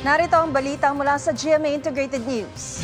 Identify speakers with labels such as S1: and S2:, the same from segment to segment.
S1: Narito ang balita mula sa GMA Integrated News.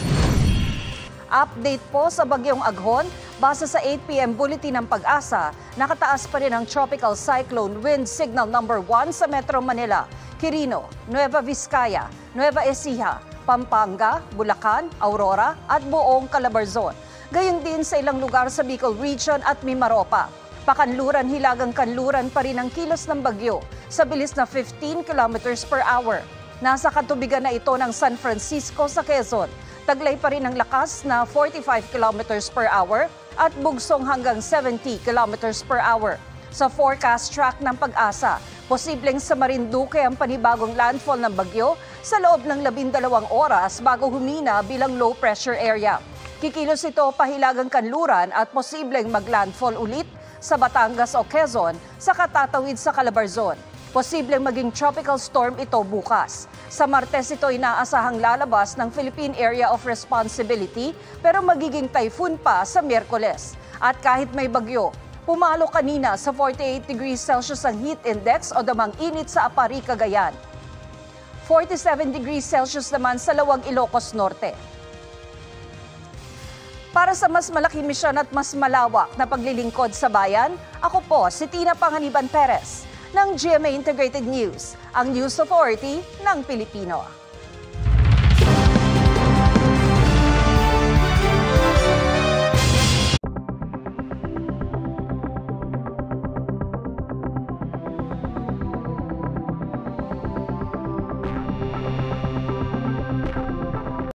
S1: Update po sa bagyong Aghon. Base sa 8 p.m. bulletin ng Pag-asa, nakataas pa rin ang Tropical Cyclone Wind Signal number 1 sa Metro Manila, Quirino, Nueva Vizcaya, Nueva Ecija, Pampanga, Bulacan, Aurora at buong Calabarzon. Gayon din sa ilang lugar sa Bicol Region at Mimaropa. Pakanluran, hilagang kanluran pa rin ang kilos ng bagyo sa bilis na 15 kilometers per hour. Nasa katubigan na ito ng San Francisco sa Quezon. Taglay pa rin ang lakas na 45 kilometers per hour at bugsong hanggang 70 kilometers per hour. Sa forecast track ng Pag-asa, posibleng sa Marinduque ang panibagong landfall ng bagyo sa loob ng 12 oras bago humina bilang low pressure area. Kikilos ito pahilagang kanluran at posibleng maglandfall ulit sa Batangas o Quezon sa katatawid sa Calabarzon. Posibleng maging tropical storm ito bukas. Sa Martes ito inaasahang lalabas ng Philippine Area of Responsibility pero magiging typhoon pa sa Miyerkules. At kahit may bagyo, pumalo kanina sa 48 degrees Celsius ang heat index o damang init sa Apari, Cagayan. 47 degrees Celsius naman sa Lawag, Ilocos Norte. Para sa mas malaking misyon at mas malawak na paglilingkod sa bayan, ako po si Tina Panganiban Perez ng GMA Integrated News, ang News Authority ng Pilipino.